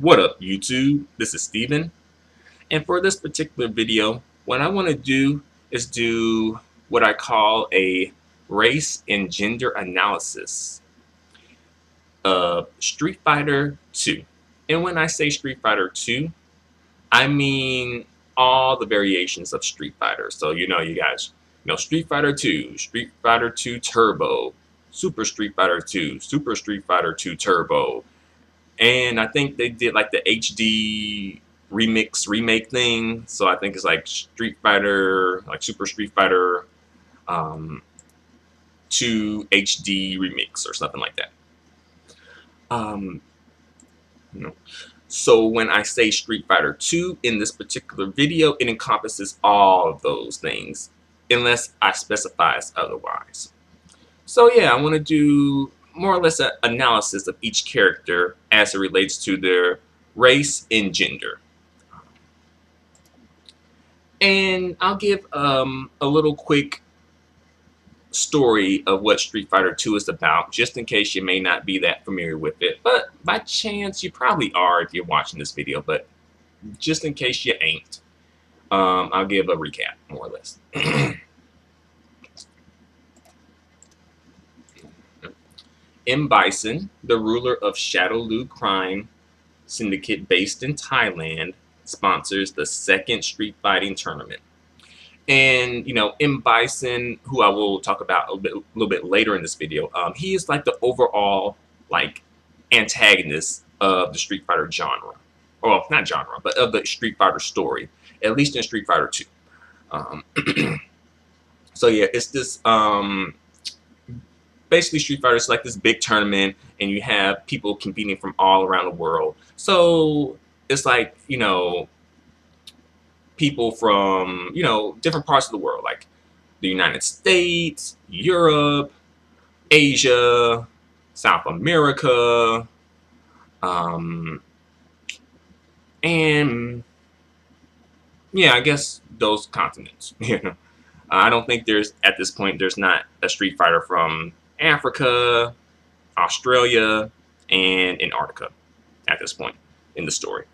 What up, YouTube? This is Steven, and for this particular video, what I want to do is do what I call a race and gender analysis of Street Fighter 2. And when I say Street Fighter 2, I mean all the variations of Street Fighter. So you guys know Street Fighter 2, Street Fighter 2 Turbo, Super Street Fighter 2, Super Street Fighter 2 Turbo, and I think they did like the HD remake thing. So I think it's like Street Fighter, like Super Street Fighter 2 HD remix or something like that. Um, you know. So when I say Street Fighter 2 in this particular video, it encompasses all of those things, unless I specify otherwise. So yeah, I want to do more or less an analysis of each character as it relates to their race and gender. And I'll give a little quick story of what Street Fighter 2 is about, just in case you may not be that familiar with it. But by chance, you probably are if you're watching this video, but just in case you ain't, I'll give a recap, more or less. M. Bison, the ruler of Shadowloo Crime Syndicate based in Thailand, sponsors the second street fighting tournament. And, M. Bison, who I will talk about a little bit later in this video, he is like the overall, like, antagonist of the Street Fighter genre. Well, not genre, but of the Street Fighter story, at least in Street Fighter 2. So yeah, it's this, basically Street Fighter is like this big tournament, and you have people competing from all around the world. So it's like, people from, different parts of the world, like the United States, Europe, Asia, South America, and yeah, I guess those continents. I don't think at this point, there's not a Street Fighter from Africa, Australia, and Antarctica at this point in the story.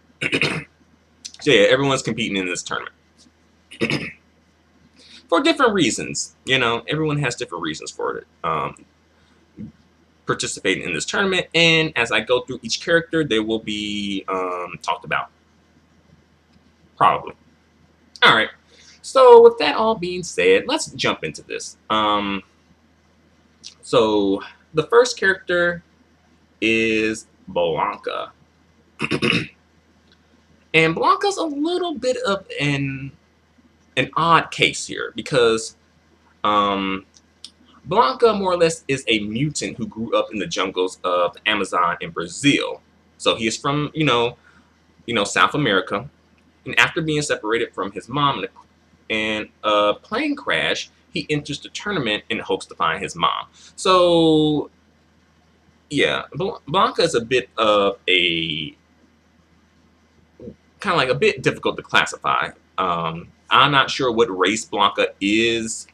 So yeah, everyone's competing in this tournament for different reasons. Everyone has different reasons for it, participating in this tournament. And as I go through each character, they will be talked about, probably. All right. So with that all being said, let's jump into this. So the first character is Blanca. And Blanca's a little bit of an odd case here, because Blanca more or less is a mutant who grew up in the jungles of the Amazon in Brazil. So he is from, South America. And after being separated from his mom in a plane crash, he enters the tournament in hopes to find his mom. So yeah, Blanca is a bit of a kind of like a bit difficult to classify. I'm not sure what race Blanca is,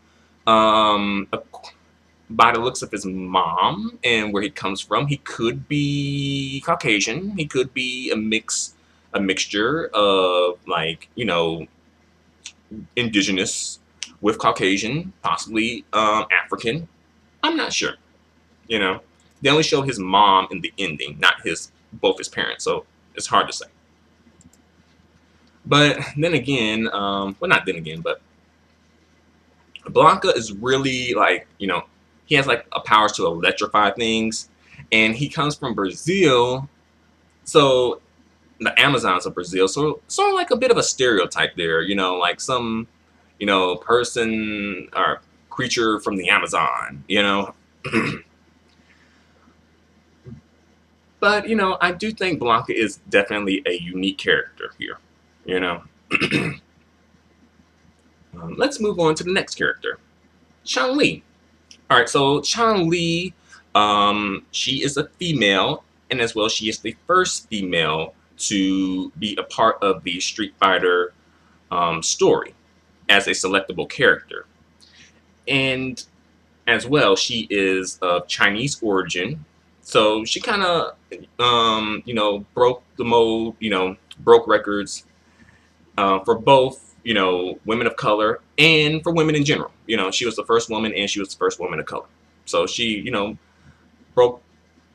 by the looks of his mom and where he comes from. He could be Caucasian. He could be a mixture of, like, indigenous with Caucasian, possibly African. I'm not sure. They only show his mom in the ending, not both his parents, so it's hard to say. But then again, well, not then again, but Blanca is really, like, he has like a powers to electrify things, and he comes from Brazil, so the Amazons of Brazil, so sort of like a bit of a stereotype there, like some, person or creature from the Amazon, But, I do think Blanca is definitely a unique character here, Let's move on to the next character, Chun-Li. All right, so Chun-Li, she is a female, and as well, she is the first female to be a part of the Street Fighter story as a selectable character. And as well, she is of Chinese origin, So she kind of, broke the mold, broke records for both, women of color and for women in general. She was the first woman and she was the first woman of color. So she, broke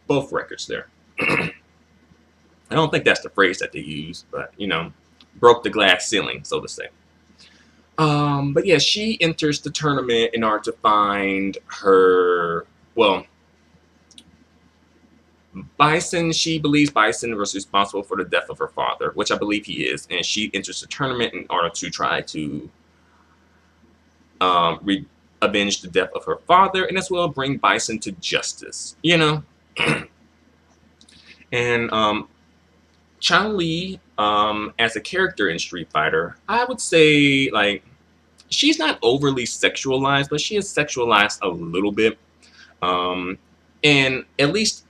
both records there. I don't think that's the phrase that they use, but, broke the glass ceiling, so to say. But yeah, she enters the tournament in order to find her, well, Bison. She believes Bison was responsible for the death of her father, which I believe he is, and she enters the tournament in order to try to avenge the death of her father, and as well bring Bison to justice. And Chun-Li, as a character in Street Fighter, I would say, like, she's not overly sexualized, but she is sexualized a little bit. And at least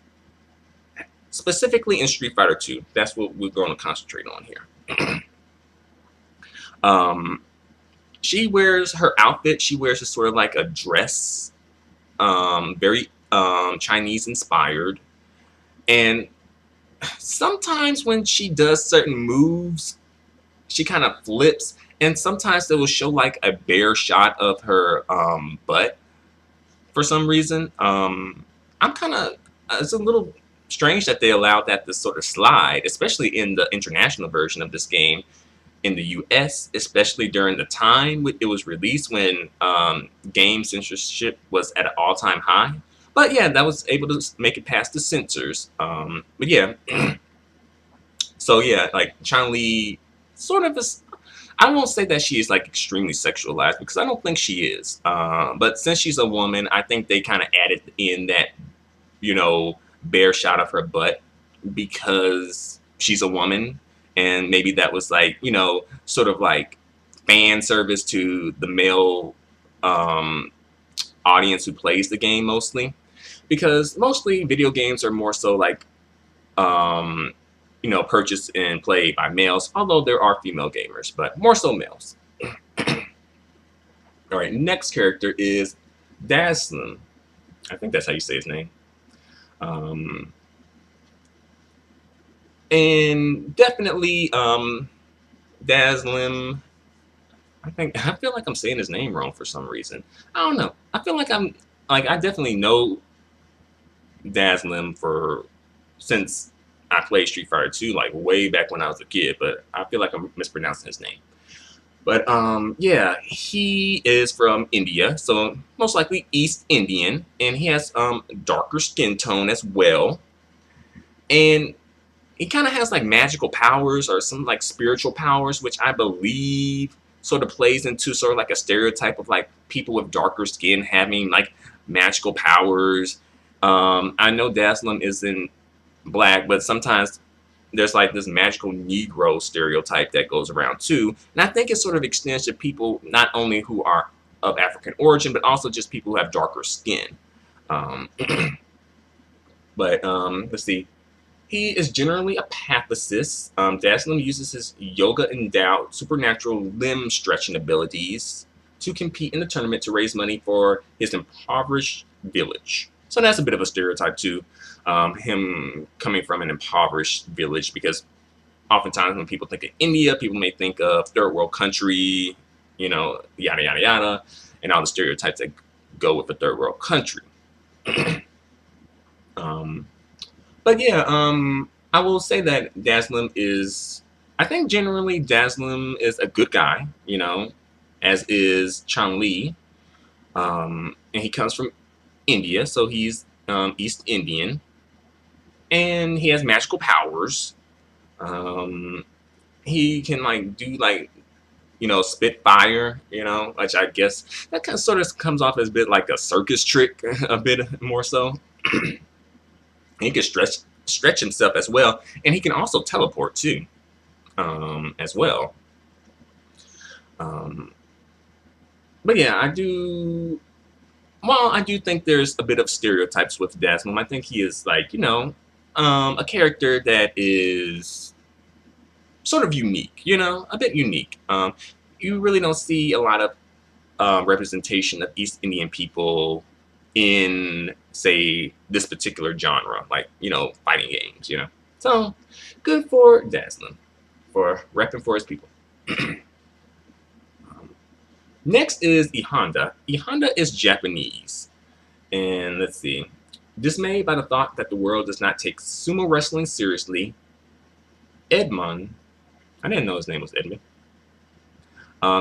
specifically in Street Fighter 2, that's what we're going to concentrate on here. She wears her outfit. She wears a sort of like a dress, very Chinese inspired. And sometimes when she does certain moves, she kind of flips, and sometimes they will show like a bare shot of her butt for some reason. I'm kind of, it's a little strange that they allowed that to sort of slide, especially in the international version of this game in the US, especially during the time it was released when game censorship was at an all-time high. But yeah, that was able to make it past the censors. But yeah, so yeah, like Chun-Li sort of is, I won't say that she is like extremely sexualized because I don't think she is. But since she's a woman, I think they kind of added in that, bare shot of her butt because she's a woman. And maybe that was like, sort of like fan service to the male audience who plays the game mostly. Because mostly video games are more so like, purchased and played by males, although there are female gamers, but more so males. All right, next character is Dazzlin. I think that's how you say his name. And definitely Dazzlin. I feel like I'm saying his name wrong for some reason. I don't know. I feel like I definitely know Dazzlin since I played Street Fighter 2 like way back when I was a kid, but I feel like I'm mispronouncing his name. But yeah, he is from India, so most likely East Indian, and he has darker skin tone as well. And he kind of has like magical powers or some like spiritual powers, which I believe sort of plays into sort of like a stereotype of like people with darker skin having like magical powers. I know Dazzlin isn't black, but sometimes there's like this magical Negro stereotype that goes around too. And I think it sort of extends to people not only who are of African origin, but also just people who have darker skin. But let's see. He is generally a pacifist. Dazzlin uses his yoga-endowed supernatural limb stretching abilities to compete in the tournament to raise money for his impoverished village. So that's a bit of a stereotype too, him coming from an impoverished village, because oftentimes when people think of India, people may think of third world country, yada, yada, yada, and all the stereotypes that go with a third world country. But yeah, I will say that Dazzlin is, I think generally Dazzlin is a good guy, as is Chun-Li. And he comes from India, so he's East Indian. And he has magical powers. He can like do like, spit fire, which I guess that kind of sort of comes off as a bit like a circus trick, a bit more so. He can stretch himself as well, and he can also teleport too, as well. But yeah, I do think there's a bit of stereotypes with Dazzlin. I think he is like, a character that is sort of unique, a bit unique. You really don't see a lot of representation of East Indian people in say, this particular genre, like, fighting games, So, good for Dazzlin, for repping for his people. Next is E Honda. E Honda is Japanese. And let's see. Dismayed by the thought that the world does not take sumo wrestling seriously, Edmund, I didn't know his name was Edmund,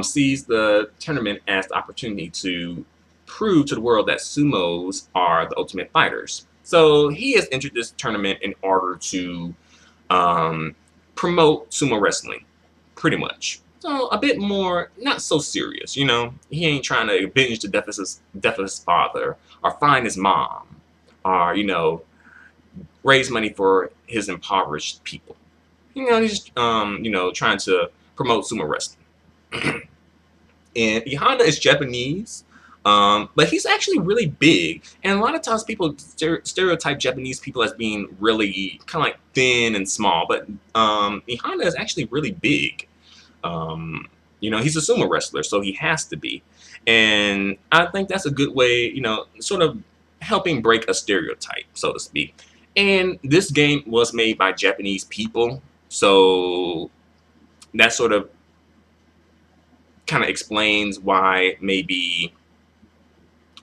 sees the tournament as the opportunity to prove to the world that sumos are the ultimate fighters. So he has entered this tournament in order to promote sumo wrestling, pretty much. So a bit more, not so serious, He ain't trying to avenge the death of his father, or find his mom, or, raise money for his impoverished people. He's just, trying to promote sumo wrestling. And E Honda is Japanese, but he's actually really big. And a lot of times people stereotype Japanese people as being really kind of like thin and small, but E Honda is actually really big. He's a sumo wrestler, so he has to be. And I think that's a good way, sort of helping break a stereotype, so to speak. And this game was made by Japanese people, so that sort of kind of explains why maybe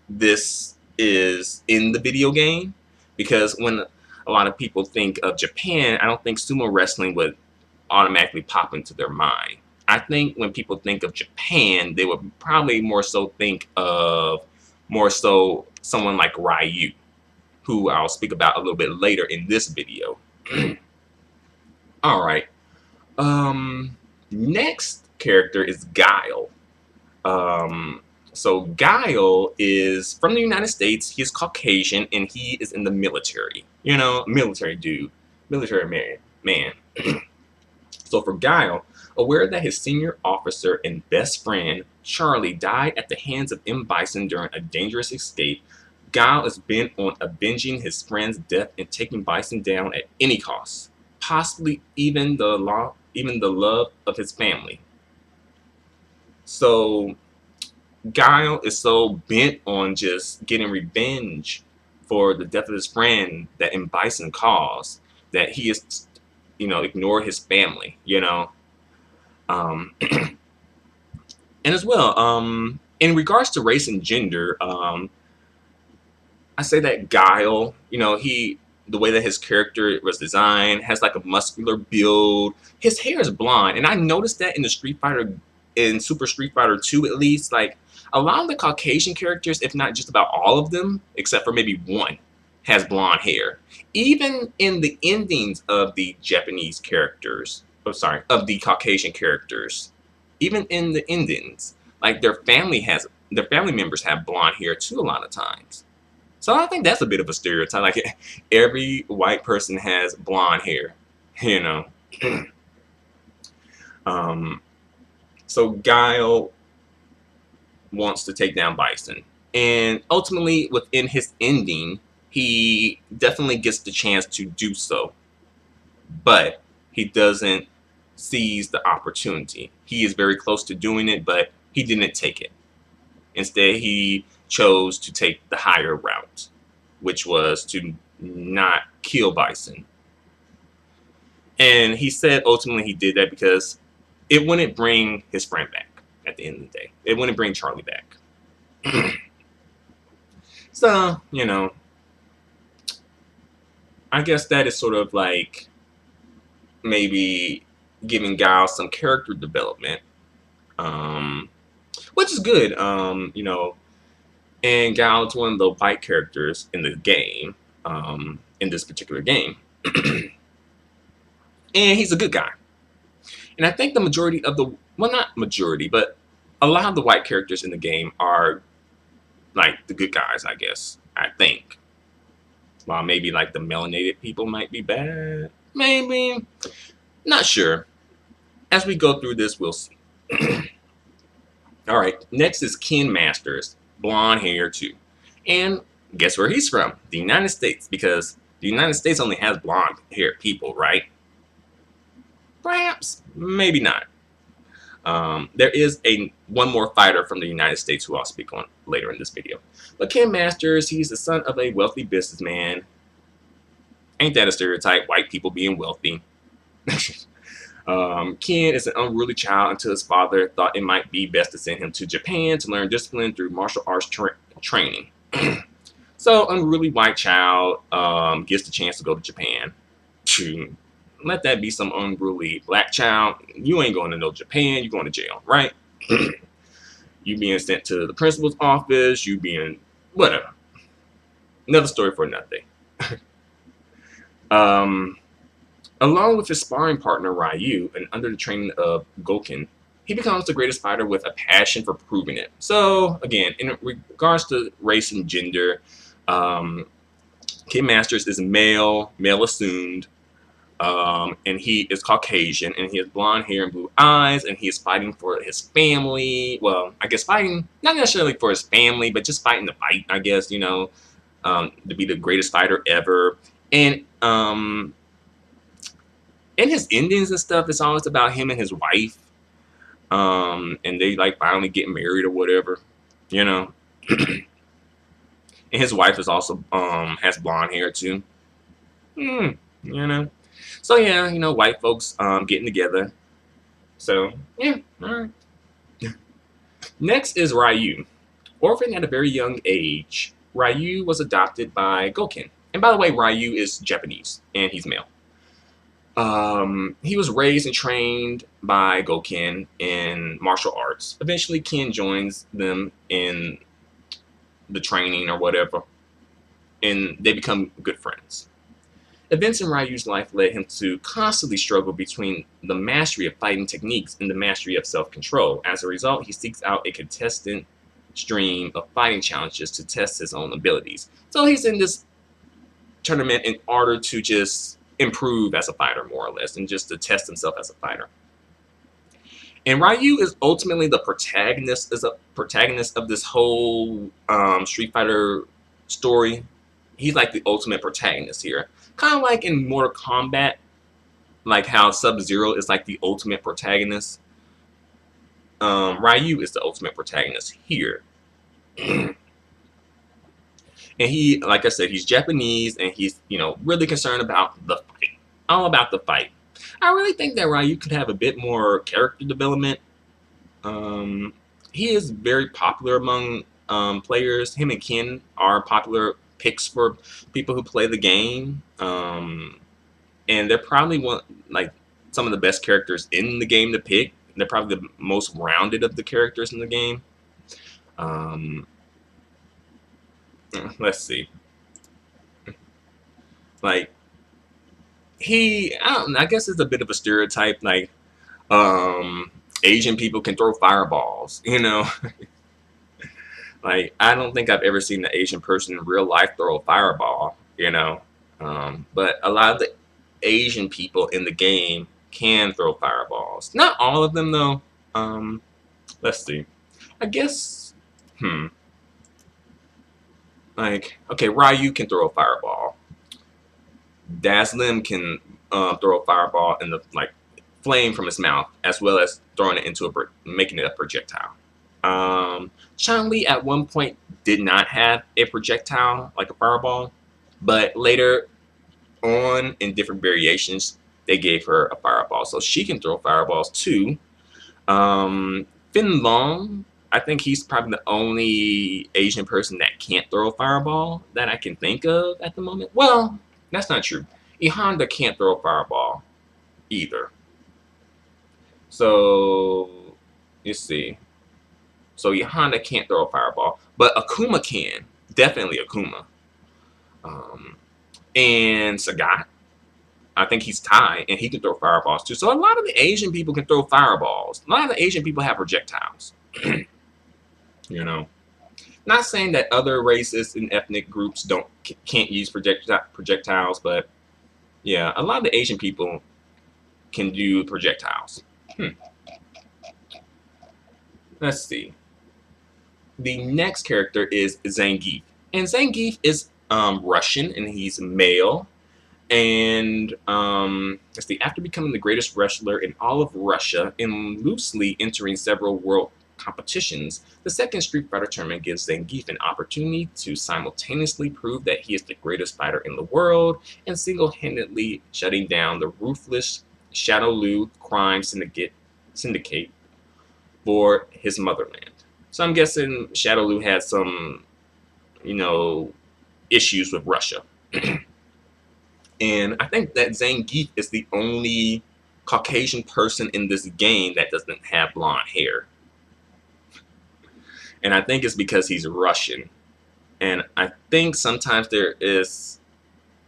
this is in the video game. Because when a lot of people think of Japan, I don't think sumo wrestling would automatically pop into their mind. I think when people think of Japan, they would probably more so think of someone like Ryu, who I'll speak about a little bit later in this video. All right. Next character is Guile. So Guile is from the United States. He's Caucasian and he is in the military. Military dude, military man. So for Guile, aware that his senior officer and best friend, Charlie, died at the hands of M. Bison during a dangerous escape, Guile is bent on avenging his friend's death and taking Bison down at any cost, possibly even the love of his family. So Guile is so bent on just getting revenge for the death of his friend that M. Bison caused that he is, ignore his family, and as well, in regards to race and gender, I say that Guile, the way that his character was designed, has like a muscular build. His hair is blonde, and I noticed that in Super Street Fighter 2 at least, like a lot of the Caucasian characters, if not just about all of them, except for maybe one, has blonde hair. Even in the endings of the Japanese characters, of the Caucasian characters, even in the endings, like their family members have blonde hair too a lot of times. So I think that's a bit of a stereotype. Like every white person has blonde hair, So Guile wants to take down Bison. And ultimately, within his ending, he definitely gets the chance to do so. But he doesn't seize the opportunity. He is very close to doing it, but he didn't take it. Instead, he chose to take the higher route, which was to not kill Bison. And he said ultimately he did that because it wouldn't bring his friend back at the end of the day. It wouldn't bring Charlie back. So, I guess that is sort of like maybe giving Guile some character development, which is good, And Guile is one of the white characters in the game, in this particular game. And he's a good guy. And I think the majority of well, not majority, but a lot of the white characters in the game are like the good guys, I guess. I think. While maybe like the melanated people might be bad. Maybe. Not sure. As we go through this, we'll see. Alright, next is Ken Masters. Blonde hair too. And guess where he's from? The United States. Because the United States only has blonde haired people, right? Perhaps. Maybe not. There is one more fighter from the United States who I'll speak on later in this video. But Ken Masters, he's the son of a wealthy businessman. Ain't that a stereotype? White people being wealthy. Ken is an unruly child until his father thought it might be best to send him to Japan to learn discipline through martial arts training. So, unruly white child gets the chance to go to Japan. Let that be some unruly black child. You ain't going to no Japan. You're going to jail, right? You being sent to the principal's office. You being whatever. Another story for another day. Along with his sparring partner Ryu, and under the training of Goken, he becomes the greatest fighter with a passion for proving it. So, again, in regards to race and gender, Ken Masters is male assumed, and he is Caucasian, and he has blonde hair and blue eyes, and he is fighting for his family. Well, I guess fighting, not necessarily for his family, but just fighting the fight, I guess, you know, to be the greatest fighter ever. And in his endings and stuff, it's always about him and his wife. And they like finally get married or whatever, you know. And his wife is also has blonde hair too. You know. So yeah, you know, white folks getting together. So yeah, alright. Next is Ryu. Orphaned at a very young age, Ryu was adopted by Goken. And by the way, Ryu is Japanese and he's male. He was raised and trained by Goken in martial arts. Eventually, Ken joins them in the training or whatever, and they become good friends. Events in Ryu's life led him to constantly struggle between the mastery of fighting techniques and the mastery of self-control. As a result, he seeks out a consistent stream of fighting challenges to test his own abilities. So he's in this tournament in order to just improve as a fighter, more or less, and just to test himself as a fighter. And Ryu is ultimately the protagonist, of this whole Street Fighter story. He's like the ultimate protagonist here. Kind of like in Mortal Kombat, like how Sub-Zero is like the ultimate protagonist. Ryu is the ultimate protagonist here. And he, like I said, he's Japanese, and he's, you know, really concerned about the fight. All about the fight. I really think that Ryu could have a bit more character development. He is very popular among players. Him and Ken are popular picks for people who play the game. And they're probably some of the best characters in the game to pick. They're probably the most rounded of the characters in the game. Let's see. Like, I guess it's a bit of a stereotype, like, Asian people can throw fireballs, you know? Like, I don't think I've ever seen an Asian person in real life throw a fireball, you know? But a lot of the Asian people in the game can throw fireballs. Not all of them, though. Let's see. I guess, like, okay, Ryu can throw a fireball. Dazlim can throw a fireball in the flame from his mouth, as well as throwing it into making it a projectile. Chun-Li at one point did not have a projectile like a fireball, but later on in different variations they gave her a fireball, so she can throw fireballs too. Fin Long, I think he's probably the only Asian person that can't throw a fireball that I can think of at the moment. Well, that's not true. E Honda can't throw a fireball either. So, let's see. So E Honda can't throw a fireball, but Akuma can. Definitely Akuma. And Sagat, I think he's Thai, and he can throw fireballs too. So a lot of the Asian people can throw fireballs. A lot of the Asian people have projectiles. You know, not saying that other races and ethnic groups can't use projectiles, but yeah, a lot of the Asian people can do projectiles. Let's see. The next character is Zangief, and Zangief is Russian, and he's male, And let's see, after becoming the greatest wrestler in all of Russia and loosely entering several world competitions, the second Street Fighter tournament gives Zangief an opportunity to simultaneously prove that he is the greatest fighter in the world and single-handedly shutting down the ruthless Shadow Lu crime syndicate for his motherland. So I'm guessing Shadow Lu had some, issues with Russia. And I think that Zangief is the only Caucasian person in this game that doesn't have blonde hair. And I think it's because he's Russian. And I think sometimes there is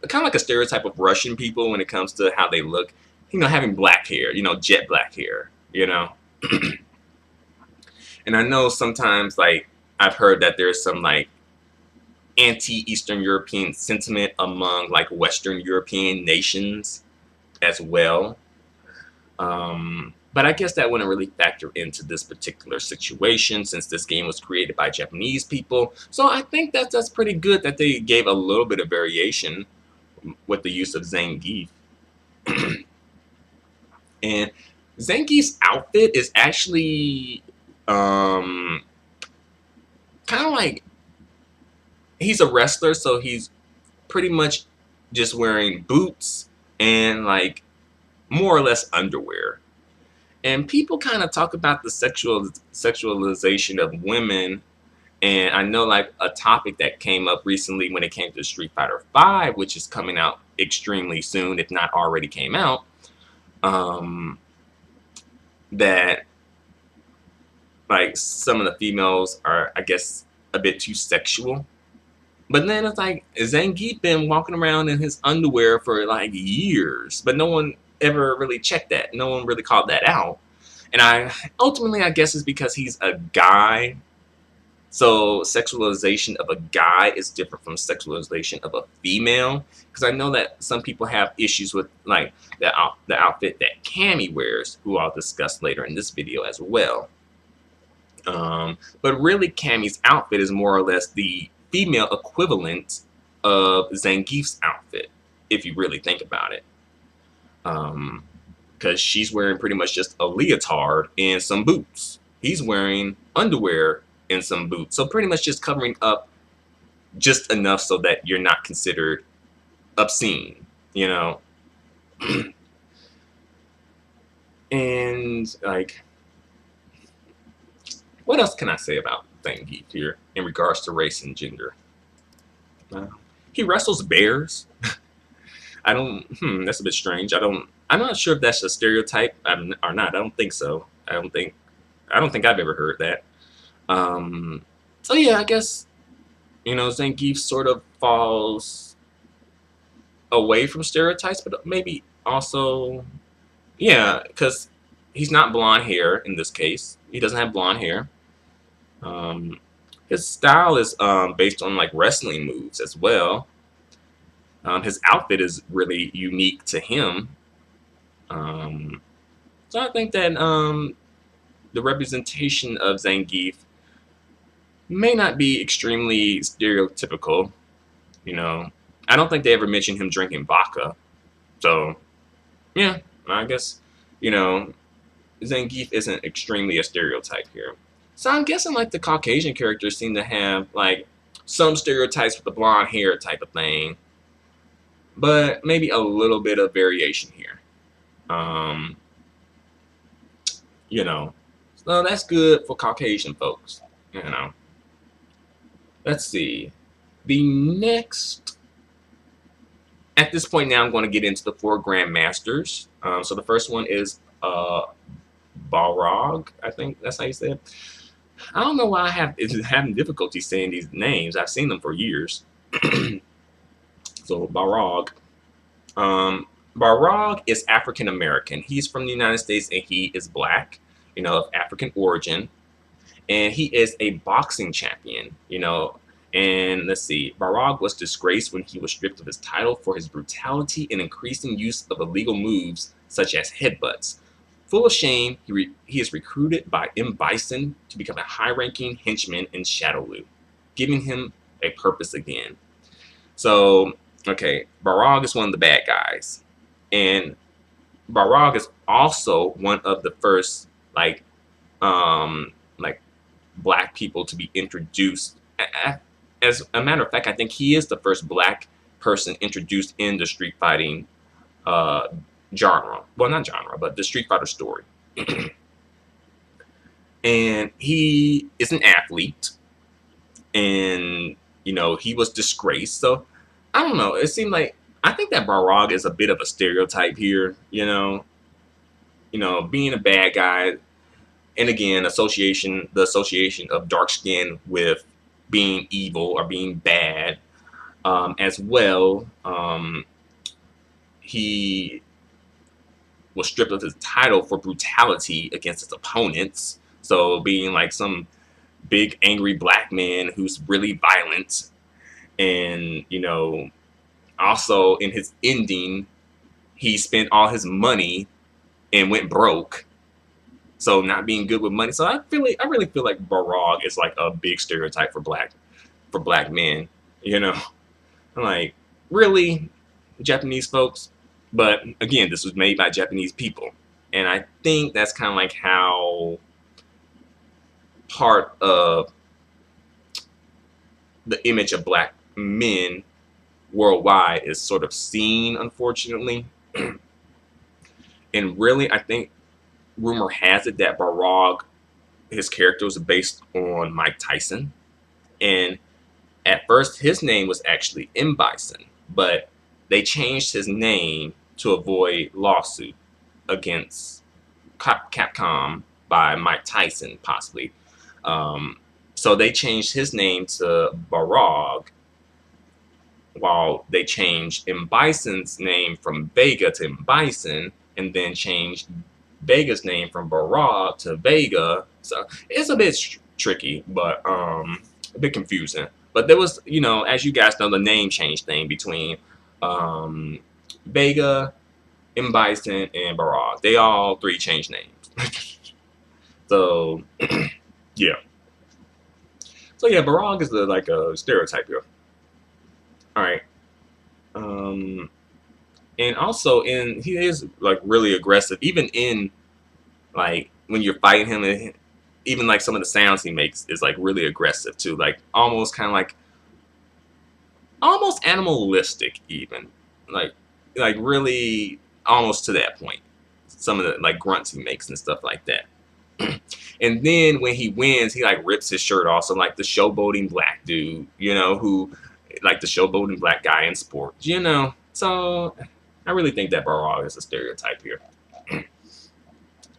kind of like a stereotype of Russian people when it comes to how they look, having black hair, jet black hair, And I know sometimes, like, I've heard that there's some, like, anti-Eastern European sentiment among, like, Western European nations as well. But I guess that wouldn't really factor into this particular situation since this game was created by Japanese people. So I think that's pretty good that they gave a little bit of variation with the use of Zangief. And Zangief's outfit is actually kind of like, he's a wrestler, so he's pretty much just wearing boots and like more or less underwear. And people kind of talk about the sexualization of women. And I know, like, a topic that came up recently when it came to Street Fighter V, which is coming out extremely soon, if not already came out, that, like, some of the females are, I guess, a bit too sexual. But then it's like, Zangief been walking around in his underwear for, like, years, but no one ever really checked that. No one really called that out. And ultimately, I guess it's because he's a guy. So sexualization of a guy is different from sexualization of a female. Because I know that some people have issues with, like, the outfit that Cammy wears, who I'll discuss later in this video as well. But really, Cammy's outfit is more or less the female equivalent of Zangief's outfit, if you really think about it. Because she's wearing pretty much just a leotard and some boots. He's wearing underwear and some boots. So pretty much just covering up just enough so that you're not considered obscene, And, like, what else can I say about Zangief here in regards to race and gender? He wrestles bears. That's a bit strange. I'm not sure if that's a stereotype or not. I don't think so. I don't think I've ever heard that. So yeah, I guess, Zangief sort of falls away from stereotypes, but maybe also, yeah, because he's not blonde hair in this case. He doesn't have blonde hair. His style is based on, like, wrestling moves as well. His outfit is really unique to him. So I think that the representation of Zangief may not be extremely stereotypical. I don't think they ever mentioned him drinking vodka. So, yeah, I guess, Zangief isn't extremely a stereotype here. So I'm guessing, like, the Caucasian characters seem to have, like, some stereotypes with the blonde hair type of thing, but maybe a little bit of variation here. So that's good for Caucasian folks, Let's see. The next, at this point now, I'm going to get into the 4 Grandmasters. So the first one is Balrog, I think that's how you say it. I don't know why I'm having difficulty saying these names. I've seen them for years. So Balrog. Balrog is African American. He's from the United States and he is black, of African origin. And he is a boxing champion, And let's see, Balrog was disgraced when he was stripped of his title for his brutality and increasing use of illegal moves such as headbutts. Full of shame, he is recruited by M. Bison to become a high-ranking henchman in Shadow Lu, giving him a purpose again. So Okay, Barag is one of the bad guys, and Barag is also one of the first like black people to be introduced. As a matter of fact, I think he is the first black person introduced in the street fighting uh, genre. Well, not genre, but the Street Fighter story. And he is an athlete, and he was disgraced. So I don't know. It seemed like I think that Barag is a bit of a stereotype here. Being a bad guy, and again, the association of dark skin with being evil or being bad, as well. He was stripped of his title for brutality against his opponents. So being like some big angry black man who's really violent, and also in his ending, he spent all his money and went broke. So not being good with money. So I really feel like Barag is like a big stereotype for black men. I'm like, really, Japanese folks? But again, this was made by Japanese people, and I think that's kind of like how part of the image of black men worldwide is sort of seen, unfortunately. And really, I think rumor has it that Barag, his character, was based on Mike Tyson. And at first, his name was actually M. Bison, but they changed his name to avoid lawsuit against Capcom by Mike Tyson, possibly. So they changed his name to Barag, while they changed M. Bison's name from Vega to M. Bison, and then changed Vega's name from Barag to Vega. So it's a bit tricky, but a bit confusing. But there was, as you guys know, the name change thing between Vega, M. Bison, and Barag. They all three changed names. So, yeah. So yeah, Barag is like a stereotype here. All right. And also he is like really aggressive, even in like when you're fighting him, and even like some of the sounds he makes is like really aggressive too, like almost kind of like almost animalistic, even like really almost to that point. Some of the like grunts he makes and stuff like that. And then when he wins, he like rips his shirt off. So like the showboating black dude, who like the showboating black guy in sports, So I really think that Barag is a stereotype here.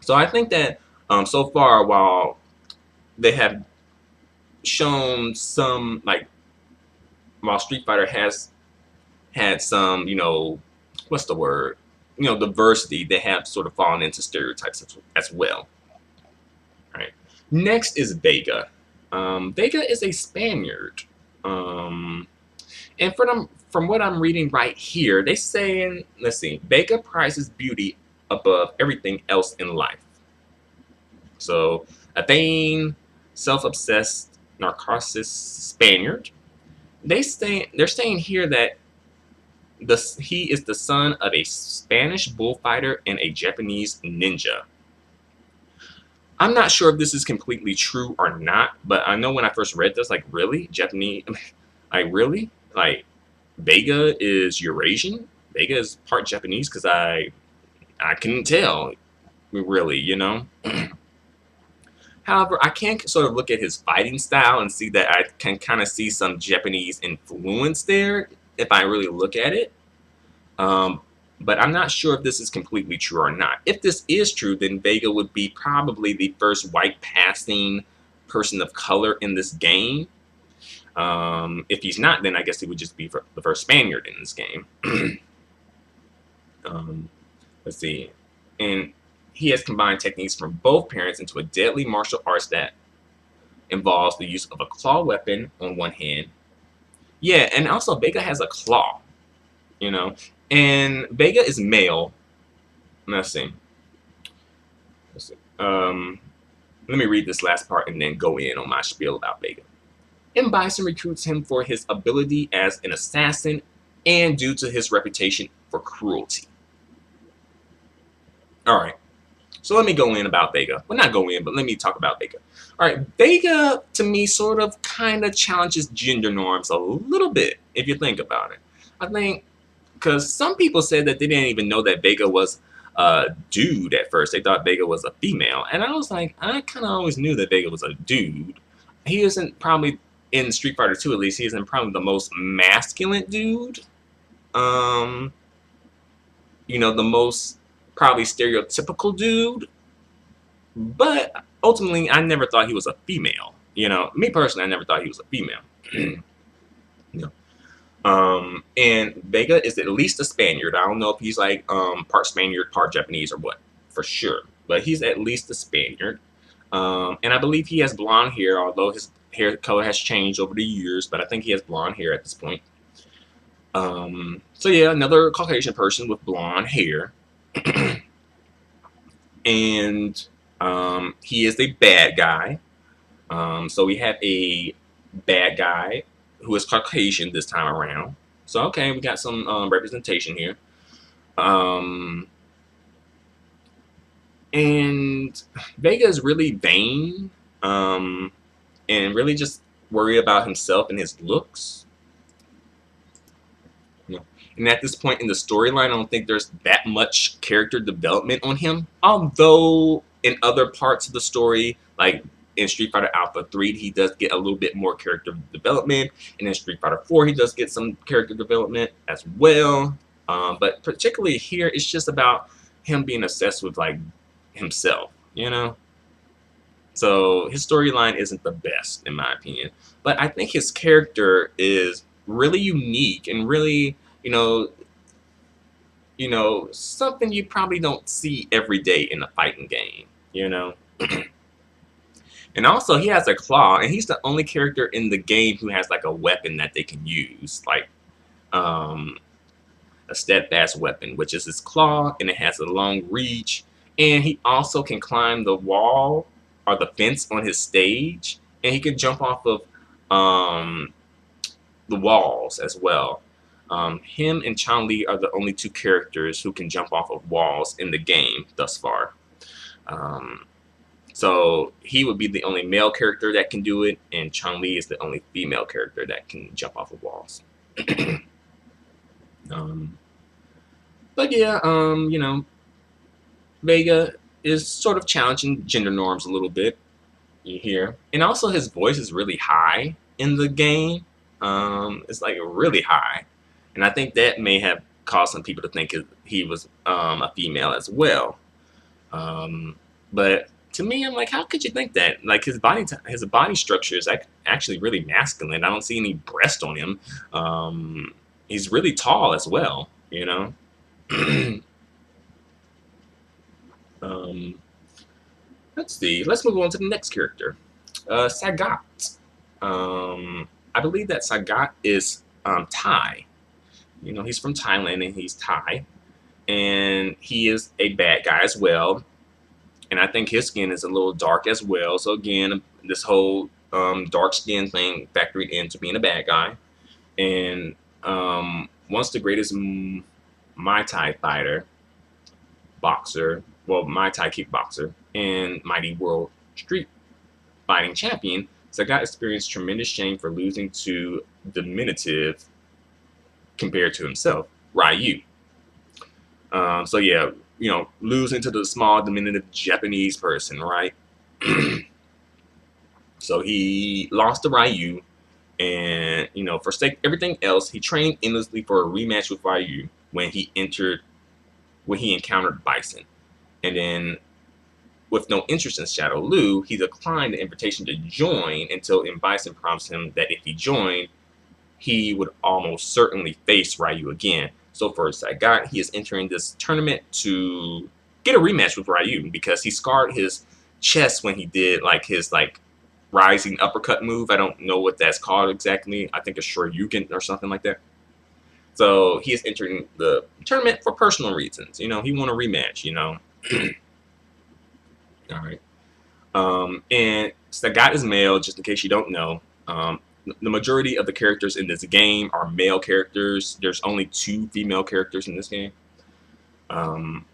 So I think that so far, while they have shown some while Street Fighter has had some, what's the word? Diversity, they have sort of fallen into stereotypes as well. All right. Next is Vega. Vega is a Spaniard. And from what I'm reading right here, they saying, let's see, Vega prizes beauty above everything else in life. So a vain, self-obsessed, narcissist Spaniard. They're saying here that he is the son of a Spanish bullfighter and a Japanese ninja. I'm not sure if this is completely true or not, but I know when I first read this, like, really? Japanese? Like, really? Like, Vega is Eurasian? Vega is part Japanese? Because I couldn't tell, really, However, I can sort of look at his fighting style and see that I can kind of see some Japanese influence there if I really look at it. But I'm not sure if this is completely true or not. If this is true, then Vega would be probably the first white passing person of color in this game. If he's not, then I guess he would just be the first Spaniard in this game. Let's see. And he has combined techniques from both parents into a deadly martial arts that involves the use of a claw weapon on one hand. Yeah, and also Vega has a claw, And Vega is male. Let's see. Let me read this last part and then go in on my spiel about Vega. M. Bison recruits him for his ability as an assassin and due to his reputation for cruelty. All right. So let me go in about Vega. Well, not go in, but let me talk about Vega. All right, Vega to me sort of kind of challenges gender norms a little bit if you think about it. I think because some people said that they didn't even know that Vega was a dude at first. They thought Vega was a female, and I was like, I kind of always knew that Vega was a dude. He isn't probably in Street Fighter 2 at least. He isn't probably the most masculine dude. The most probably stereotypical dude. But ultimately, I never thought he was a female. Me personally, I never thought he was a female. And Vega is at least a Spaniard. I don't know if he's like part Spaniard, part Japanese, or what, for sure. But he's at least a Spaniard. And I believe he has blonde hair, although his hair color has changed over the years. But I think he has blonde hair at this point. So yeah, another Caucasian person with blonde hair. And he is a bad guy. So we have a bad guy who is Caucasian this time around. So okay, we got some representation here. And Vega is really vain and really just worry about himself and his looks. And at this point in the storyline, I don't think there's that much character development on him. Although in other parts of the story, like in Street Fighter Alpha 3, he does get a little bit more character development. And in Street Fighter 4, he does get some character development as well. But particularly here, it's just about him being obsessed with like himself, So his storyline isn't the best, in my opinion. But I think his character is really unique and really, something you probably don't see every day in a fighting game, And also, he has a claw, and he's the only character in the game who has like a weapon that they can use, like a steadfast weapon, which is his claw, and it has a long reach. And he also can climb the wall or the fence on his stage, and he can jump off of the walls as well. Him and Chun-Li are the only two characters who can jump off of walls in the game thus far. So he would be the only male character that can do it, and Chun-Li is the only female character that can jump off of walls. But yeah, Vega is sort of challenging gender norms a little bit, you hear. And also his voice is really high in the game. It's like really high. And I think that may have caused some people to think he was a female as well. But to me, I'm like, how could you think that? Like his body structure is actually really masculine. I don't see any breast on him. He's really tall as well, Let's see. Let's move on to the next character, Sagat. I believe that Sagat is Thai. He's from Thailand and he's Thai, and he is a bad guy as well. And I think his skin is a little dark as well. So again, this whole dark skin thing factored into being a bad guy. And once the greatest Muay Thai fighter, boxer, Muay Thai kickboxer, and mighty world street fighting champion, Sagat experienced tremendous shame for losing to diminutive compared to himself, Ryu. So yeah, losing to the small diminutive Japanese person, right? So he lost to Ryu, and forsake everything else. He trained endlessly for a rematch with Ryu when he encountered Bison, and then with no interest in Shadow Lu, he declined the invitation to join until Bison promised him that if he joined, he would almost certainly face Ryu again. So for Sagat, he is entering this tournament to get a rematch with Ryu because he scarred his chest when he did his rising uppercut move. I don't know what that's called exactly. I think it's Shoryuken or something like that. So he is entering the tournament for personal reasons. He won a rematch. All right. And Sagat is male, just in case you don't know. the majority of the characters in this game are male characters. There's only 2 female characters in this game. And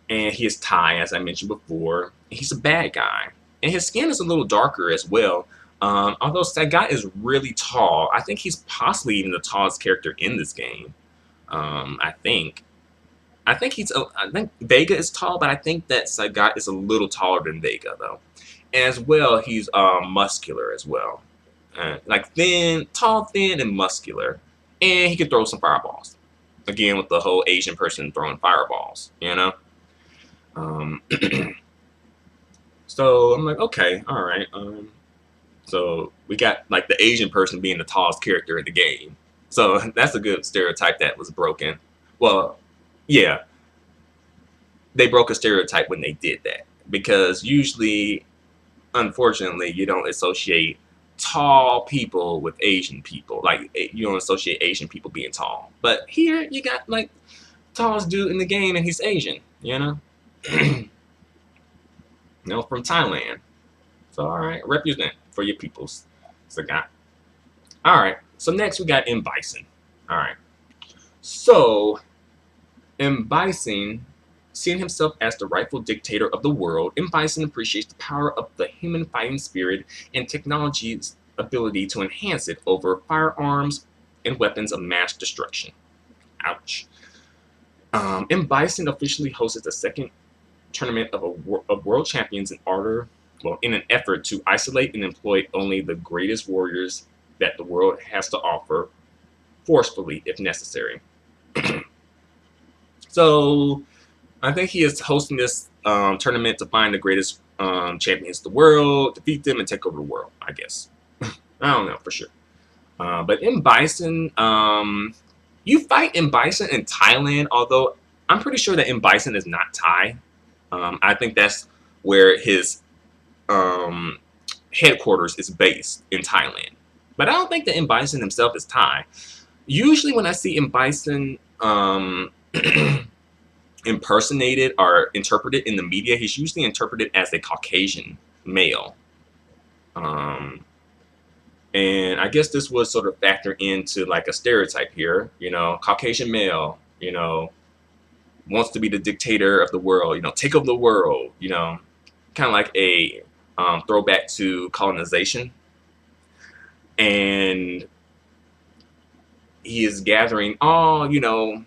he is Thai, as I mentioned before. He's a bad guy, and his skin is a little darker as well. Although that guy is really tall, I think he's possibly even the tallest character in this game. I think Vega is tall, but I think that Sagat is a little taller than Vega though. And as well, he's muscular as well, like tall, thin, and muscular, and he can throw some fireballs. Again, with the whole Asian person throwing fireballs, you know. So I'm like, okay, all right. So we got like the Asian person being the tallest character in the game. So that's a good stereotype that was broken. Well, yeah, they broke a stereotype when they did that, because usually, unfortunately, you don't associate tall people with Asian people. Like, you don't associate Asian people being tall. But here you got like tallest dude in the game, and he's Asian, you know. You know, from Thailand. So all right, represent for your peoples. So got. All right. So next we got M. Bison. All right. So M. Bison, seeing himself as the rightful dictator of the world, M. Bison appreciates the power of the human fighting spirit and technology's ability to enhance it over firearms and weapons of mass destruction. Ouch. M. Bison officially hosted the second tournament of world champions in an effort to isolate and exploit only the greatest warriors that the world has to offer, forcefully if necessary. So I think he is hosting this tournament to find the greatest champions of the world, defeat them, and take over the world, I guess. I don't know for sure. But M. Bison, you fight M. Bison in Thailand, although I'm pretty sure that M. Bison is not Thai. I think that's where his headquarters is based, in Thailand. But I don't think that M. Bison himself is Thai. Usually when I see M. Bison impersonated or interpreted in the media, he's usually interpreted as a Caucasian male. And I guess this would sort of factor into like a stereotype here, you know, Caucasian male, you know, wants to be the dictator of the world, you know, take over the world, you know, kind of like a throwback to colonization. And he is gathering all, you know,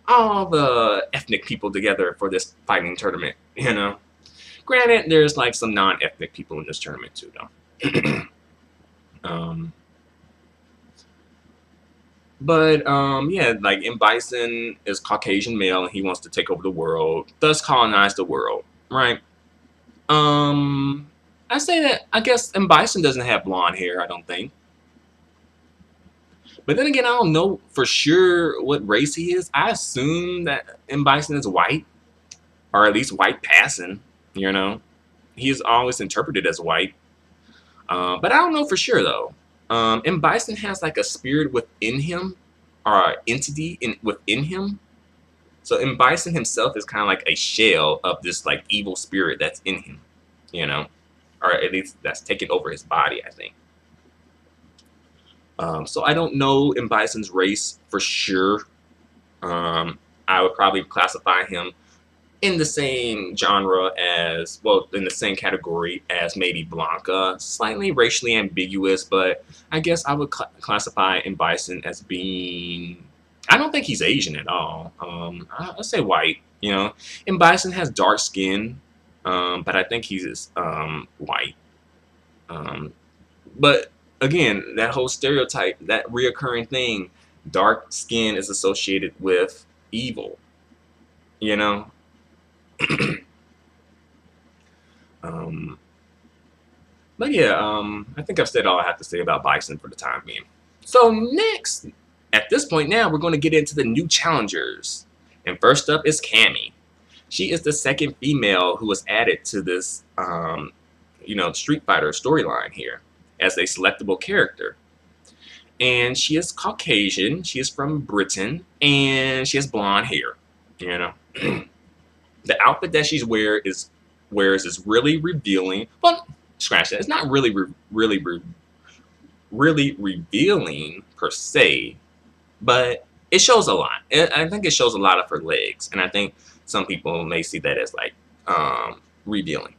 all the ethnic people together for this fighting tournament, you know. Granted, there's like some non-ethnic people in this tournament too, though. Yeah, like M. Bison is Caucasian male and he wants to take over the world, thus colonize the world, right? I say that I guess M. Bison doesn't have blonde hair, I don't think. But then again, I don't know for sure what race he is. I assume that M. Bison is white, or at least white passing, you know. He is always interpreted as white. But I don't know for sure though. M. Bison has like a spirit within him, or an entity within him. So M. Bison himself is kind of like a shell of this like evil spirit that's in him, you know, or at least that's taken over his body, I think. So I don't know M. Bison's race for sure. I would probably classify him in the same genre as, well, in the same category as maybe Blanca. Slightly racially ambiguous, but I guess I would classify M. Bison as being, I don't think he's Asian at all. I'll say white, you know. M. Bison has dark skin, but I think he's white. But again, that whole stereotype, that reoccurring thing, dark skin is associated with evil, you know. But yeah, I think I've said all I have to say about Bison for the time being. So next, at this point now, we're going to get into the new challengers. And first up is Cammy. She is the second female who was added to this, you know, Street Fighter storyline here as a selectable character. And she is Caucasian, she is from Britain, and she has blonde hair, you know. The outfit that she's wears is really revealing. Well, scratch that. It's not really really revealing per se, but it shows a lot. I think it shows a lot of her legs, and I think some people may see that as like revealing.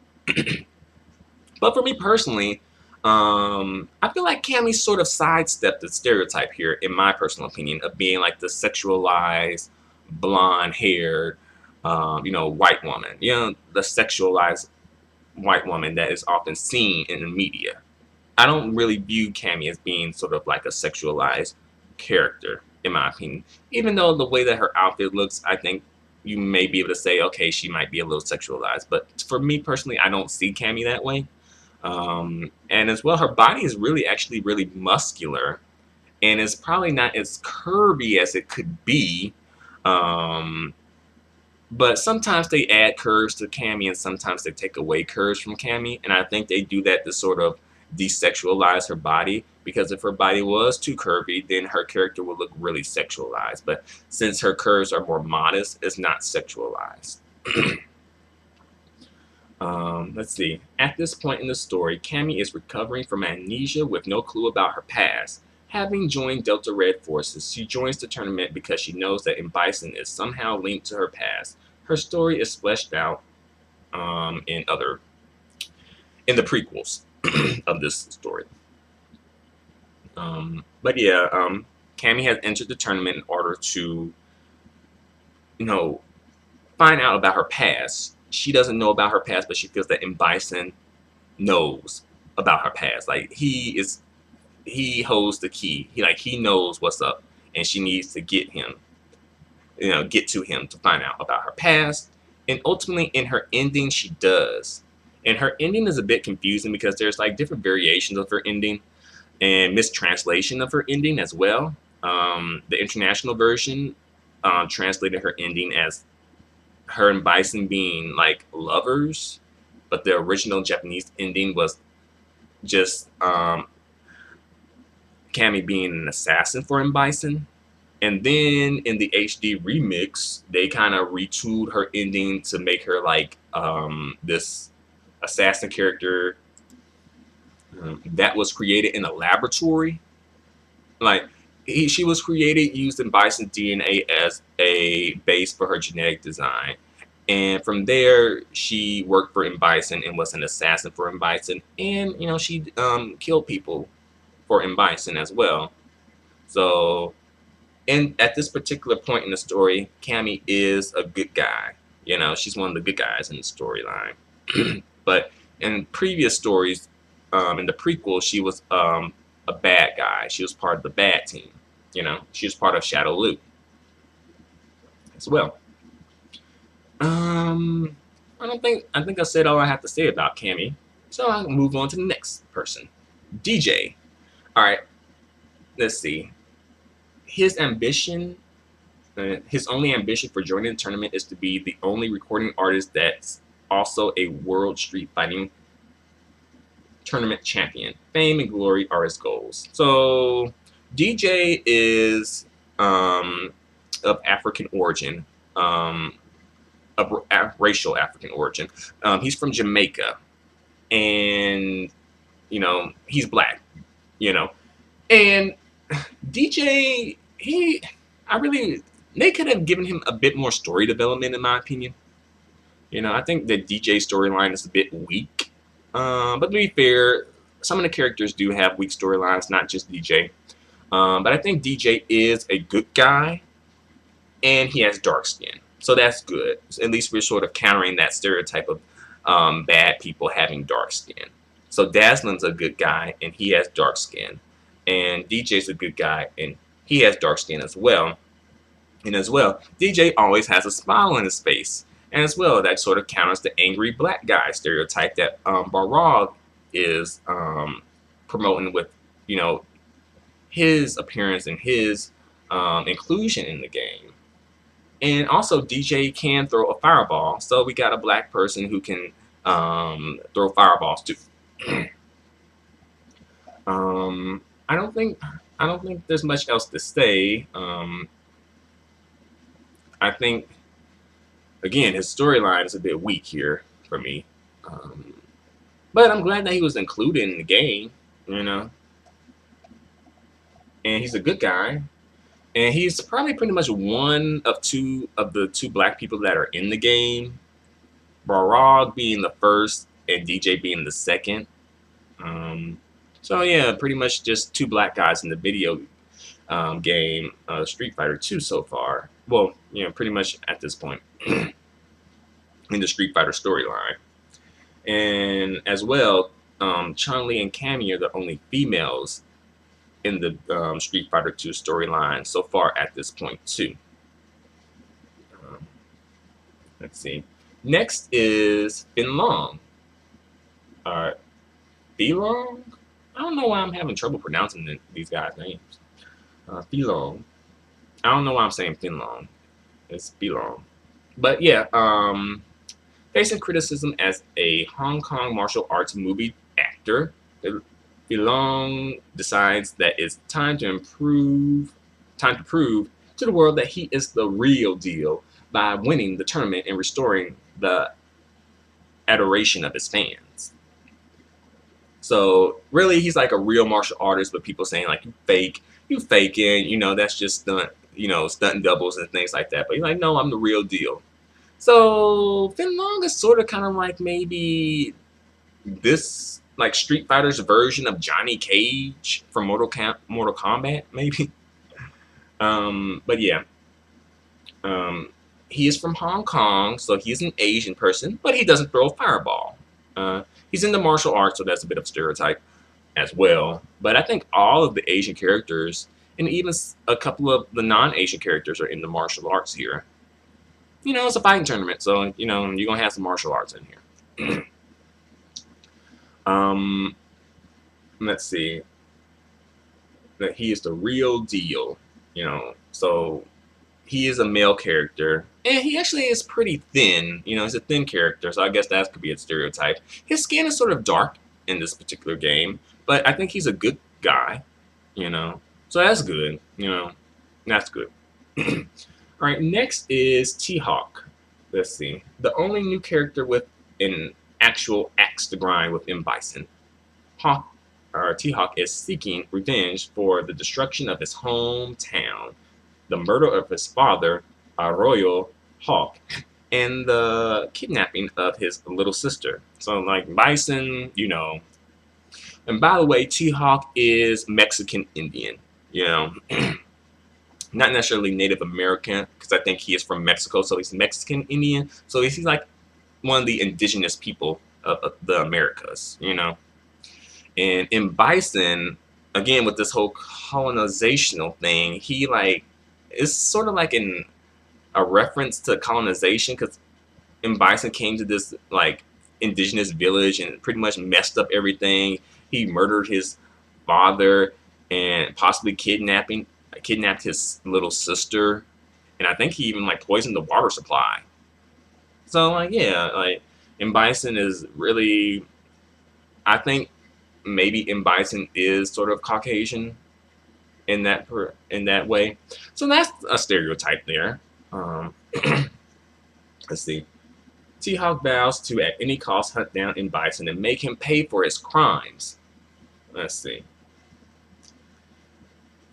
But for me personally, I feel like Cammy sort of sidestepped the stereotype here, in my personal opinion, of being like the sexualized, blonde-haired, white woman. The sexualized white woman that is often seen in the media. I don't really view Cammy as being sort of like a sexualized character, in my opinion. Even though the way that her outfit looks, I think you may be able to say, okay, she might be a little sexualized. But for me personally, I don't see Cammy that way. And as well, her body is really actually really muscular, and it's probably not as curvy as it could be. Um, but sometimes they add curves to Cammy, and sometimes they take away curves from Cammy, and I think they do that to sort of desexualize her body. Because if her body was too curvy, then her character would look really sexualized. But since her curves are more modest, it's not sexualized. Let's see. At this point in the story, Cammy is recovering from amnesia with no clue about her past. Having joined Delta Red Forces, she joins the tournament because she knows that Bison is somehow linked to her past. Her story is fleshed out in the prequels of this story. But yeah, Cammy has entered the tournament in order to, find out about her past. She doesn't know about her past, but she feels that Bison knows about her past. Like he holds the key. He knows what's up, and she needs to get to him to find out about her past. And ultimately, in her ending, she does. And her ending is a bit confusing because there's like different variations of her ending and mistranslation of her ending as well. The international version translated her ending as her and Bison being like lovers, but the original Japanese ending was just Cammy being an assassin for Bison. And then in the HD remix, they kind of retooled her ending to make her like this assassin character that was created in a laboratory. Like she was created using Bison's DNA as a base for her genetic design. And from there, she worked for Bison and was an assassin for Bison. And, she killed people for Bison as well. So, and at this particular point in the story, Cammy is a good guy. She's one of the good guys in the storyline. But in previous stories, in the prequel, she was a bad guy. She was part of the bad team. She was part of Shadow Luke as well. I think I said all I have to say about Cammy. So I'll move on to the next person. DJ. Alright, let's see. His only ambition for joining the tournament is to be the only recording artist that's also a World Street Fighting Tournament champion. Fame and glory are his goals. So DJ is of African origin, of racial African origin. He's from Jamaica, and he's black. And DJ, they could have given him a bit more story development, in my opinion. I think the DJ storyline is a bit weak. But to be fair, some of the characters do have weak storylines, not just DJ. But I think DJ is a good guy, and he has dark skin. So that's good. At least we're sort of countering that stereotype of bad people having dark skin. So Dazzlin's a good guy, and he has dark skin. And DJ's a good guy, and he has dark skin as well. And as well, DJ always has a smile on his face. And as well, that sort of counters the angry black guy stereotype that Barag is promoting with, his appearance and his inclusion in the game. And also, DJ can throw a fireball, so we got a black person who can throw fireballs too. I don't think there's much else to say. I think, again, his storyline is a bit weak here for me. But I'm glad that he was included in the game, and he's a good guy. And he's probably pretty much one of the two black people that are in the game. Barag being the first, and DJ being the second. Um, so yeah, pretty much just two black guys in the video game Street Fighter 2 so far. Well, pretty much at this point in the Street Fighter storyline. And as well, Chun-Li and Cammy are the only females in the Street Fighter 2 storyline so far at this point too. Um, let's see. Next is Finlong. Uh, Filong? I don't know why I'm having trouble pronouncing these guys' names. Filong. I don't know why I'm saying Finlong. It's Filong. But yeah, facing criticism as a Hong Kong martial arts movie actor, Filong decides that it's time to prove to the world that he is the real deal by winning the tournament and restoring the adoration of his fans. So really, he's like a real martial artist, but people saying like you faking, that's just stunt, stunt doubles and things like that. But he's like, no, I'm the real deal. So Finlong is sort of kind of like maybe this like Street Fighter's version of Johnny Cage from Mortal Kombat, maybe. But yeah, he is from Hong Kong, so he's an Asian person, but he doesn't throw a fireball. He's in the martial arts, so that's a bit of stereotype as well. But I think all of the Asian characters, and even a couple of the non-Asian characters, are in the martial arts here. It's a fighting tournament, so you're gonna have some martial arts in here. Let's see. That he is the real deal, So he is a male character, and he actually is pretty thin. He's a thin character, so I guess that could be a stereotype. His skin is sort of dark in this particular game, but I think he's a good guy, So that's good, That's good. All right, next is T-Hawk. Let's see. The only new character with an actual axe to grind with M. Bison. T-Hawk is seeking revenge for the destruction of his hometown, the murder of his father, Arroyo Hawk, and the kidnapping of his little sister. So, like, Bison, And by the way, T-Hawk is Mexican Indian, Not necessarily Native American, because I think he is from Mexico, so he's Mexican Indian. So he's like one of the indigenous people of the Americas, And in Bison, again, with this whole colonizational thing, he it's sort of like a reference to colonization, because M. Bison came to this indigenous village and pretty much messed up everything. He murdered his father and possibly kidnapped his little sister, and I think he even poisoned the water supply. So M. Bison is really, I think maybe M. Bison is sort of Caucasian in that way. So that's a stereotype there. Let's see. T-Hawk vows to at any cost hunt down M. Bison and make him pay for his crimes. Let's see.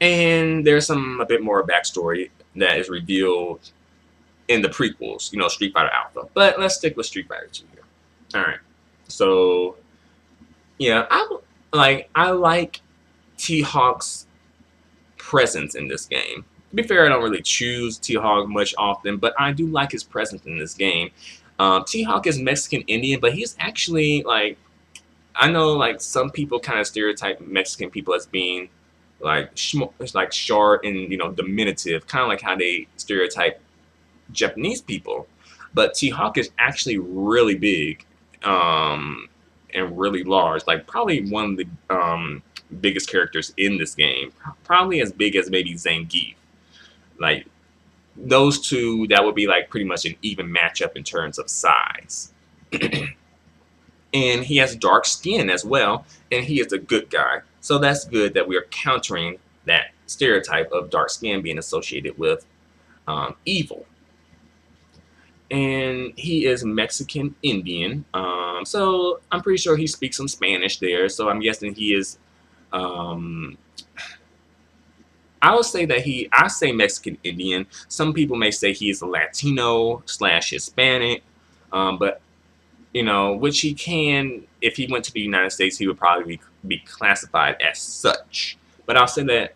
And there's a bit more backstory that is revealed in the prequels, Street Fighter Alpha. But let's stick with Street Fighter 2 here. All right. So, yeah, I like T-Hawk's presence in this game. To be fair, I don't really choose T-Hawk much often, but I do like his presence in this game. T-Hawk is Mexican Indian, but he's actually I know some people kind of stereotype Mexican people as being short and diminutive, kind of like how they stereotype Japanese people. But T-Hawk is actually really big and really large, probably one of the biggest characters in this game, probably as big as maybe Zangief. Those two, that would be pretty much an even matchup in terms of size. And he has dark skin as well, and he is a good guy. So that's good that we are countering that stereotype of dark skin being associated with evil. And he is Mexican Indian, so I'm pretty sure he speaks some Spanish there. So I'm guessing he is I would say that I say Mexican Indian. Some people may say he's a Latino slash Hispanic, but which he can, if he went to the United States, he would probably be classified as such. But I'll say that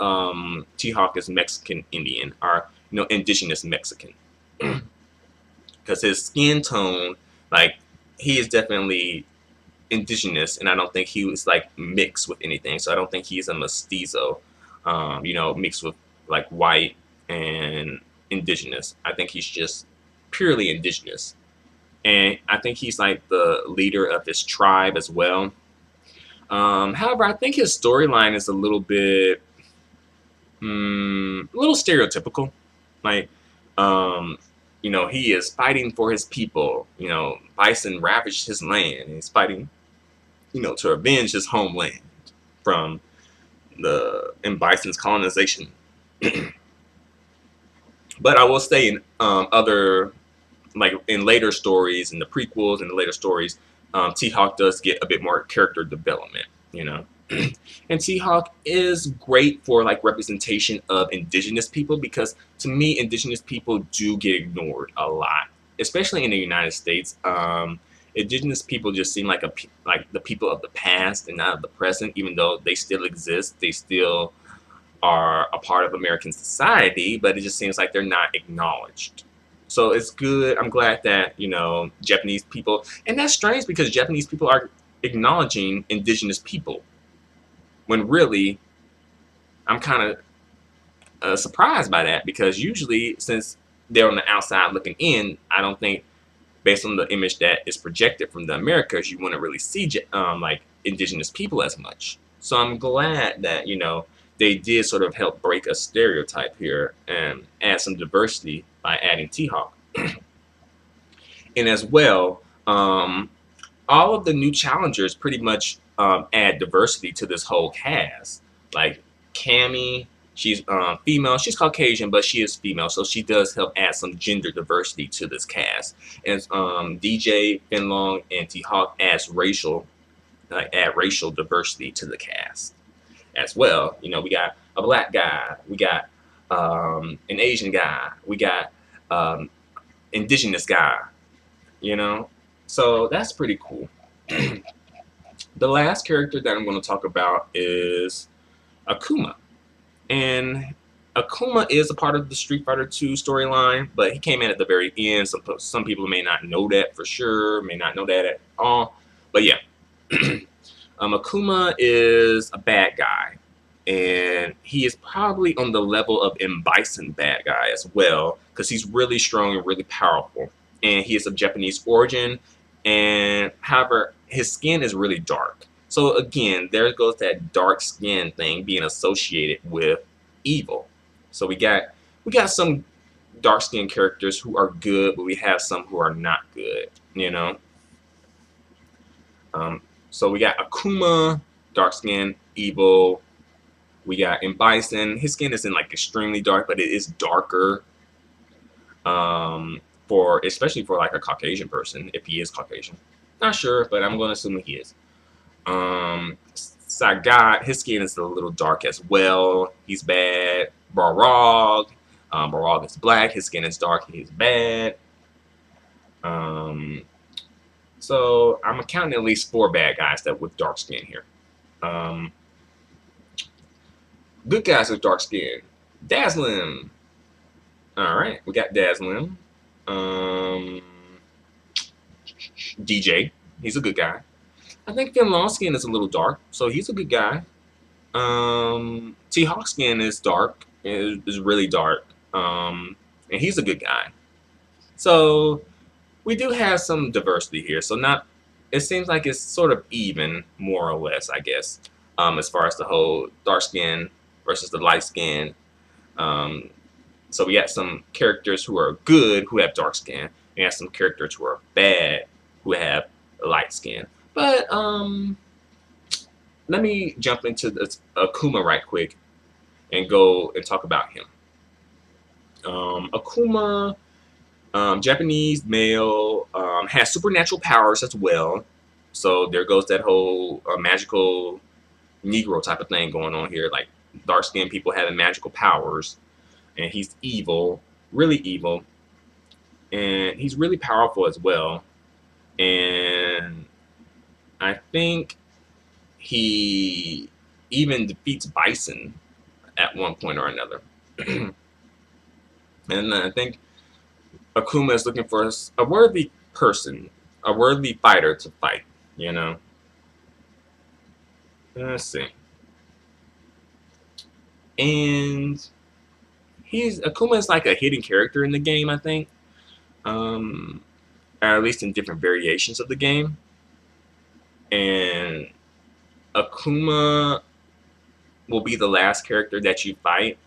T-Hawk is Mexican Indian, or indigenous Mexican, because his skin tone, like, he is definitely indigenous, and I don't think he was like mixed with anything. So I don't think he's a mestizo, mixed with like white and indigenous. I think he's just purely indigenous. And I think he's like the leader of his tribe as well. However, I think his storyline is a little bit, a little stereotypical. Like, he is fighting for his people. Bison ravaged his land, and he's fighting, to avenge his homeland from in Bison's colonization. But I will say in other, like in later stories, in the prequels and the later stories, T-Hawk does get a bit more character development, And T-Hawk is great for like representation of indigenous people, because to me, indigenous people do get ignored a lot, especially in the United States. Indigenous people just seem like the people of the past and not of the present, even though they still exist. They still are a part of American society, but it just seems like they're not acknowledged. So it's good. I'm glad that, Japanese people, and that's strange because Japanese people are acknowledging indigenous people, when really I'm kind of surprised by that, because usually, since they're on the outside looking in, I don't think, based on the image that is projected from the Americas, you wouldn't really see like indigenous people as much. So I'm glad that, they did sort of help break a stereotype here and add some diversity by adding T-Hawk. And as well, all of the new challengers pretty much add diversity to this whole cast. Like Cammy, she's female. She's Caucasian, but she is female, so she does help add some gender diversity to this cast. And DJ, Finlong, and T-Hawk add racial diversity to the cast as well. We got a black guy, we got an Asian guy, we got indigenous guy, so that's pretty cool. The last character that I'm going to talk about is Akuma. And Akuma is a part of the Street Fighter 2 storyline, but he came in at the very end. Some people may not know that for sure, may not know that at all. But yeah, Akuma is a bad guy, and he is probably on the level of M. Bison bad guy as well, because he's really strong and really powerful, and he is of Japanese origin. And however, his skin is really dark. So again, there goes that dark skin thing being associated with evil. So we got some dark skinned characters who are good, but we have some who are not good, So we got Akuma, dark skin, evil. We got M. Bison. His skin isn't like extremely dark, but it is darker. Especially for like a Caucasian person, if he is Caucasian. Not sure, but I'm going to assume he is. Sagat, his skin is a little dark as well. He's bad. Barog is black. His skin is dark. He's bad. So I'm counting at least 4 bad guys that with dark skin here. Good guys with dark skin. Dazzlim. All right, we got Dazzlim. DJ, he's a good guy. I think Finlong's skin is a little dark, so he's a good guy. T-Hawk's skin is dark, is really dark, and he's a good guy. So we do have some diversity here. So it seems like it's sort of even, more or less, I guess, as far as the whole dark skin versus the light skin. So we got some characters who are good who have dark skin. We have some characters who are bad who have light skin. But let me jump into this Akuma right quick and go and talk about him. Akuma, Japanese male, has supernatural powers as well. So there goes that whole magical Negro type of thing going on here. Like dark-skinned people having magical powers, and he's evil, really evil, and he's really powerful as well. And I think he even defeats Bison at one point or another. And I think Akuma is looking for a worthy person, a worthy fighter to fight, you know? Let's see. And Akuma is like a hidden character in the game, I think. Or at least in different variations of the game. And Akuma will be the last character that you fight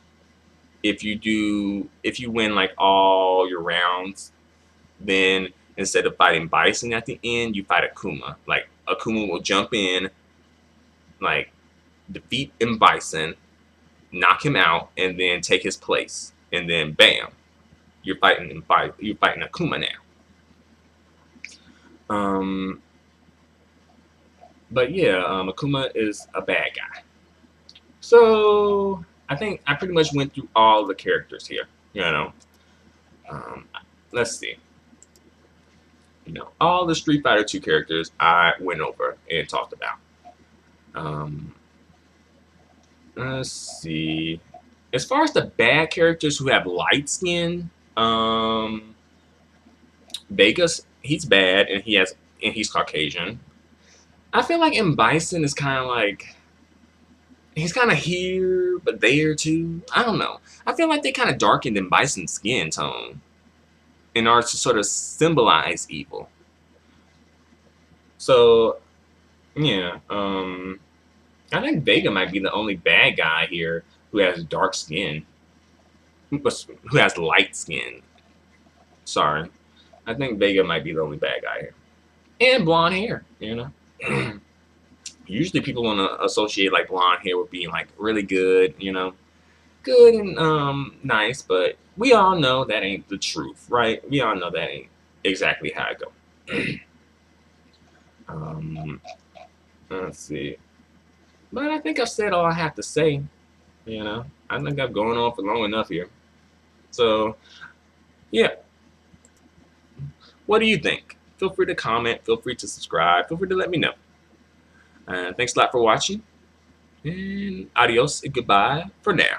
if you win like all your rounds. Then instead of fighting Bison at the end, you fight Akuma. Like Akuma will jump in, like defeat Bison, knock him out, and then take his place. And then bam, you're fighting Akuma now. But yeah, Akuma is a bad guy. So I think I pretty much went through all the characters here. You know, let's see. You know, all the Street Fighter 2 characters I went over and talked about. Let's see. As far as the bad characters who have light skin, Vegas, he's bad and he's Caucasian. I feel like M. Bison is kind of like, he's kind of here but there too. I don't know. I feel like they kind of darkened M. Bison's skin tone in order to sort of symbolize evil. So yeah, I think Vega might be the only bad guy here who has dark skin, who has light skin. Sorry, I think Vega might be the only bad guy here, and blonde hair. You know, usually people want to associate like blonde hair with being like really good. You know, good and nice, but we all know that ain't the truth, right? We all know that ain't exactly how it goes. Let's see. But I think I've said all I have to say. You know, I think I've gone on for long enough here. So, yeah. What do you think? Feel free to comment. Feel free to subscribe. Feel free to let me know. Thanks a lot for watching. And adios and goodbye for now.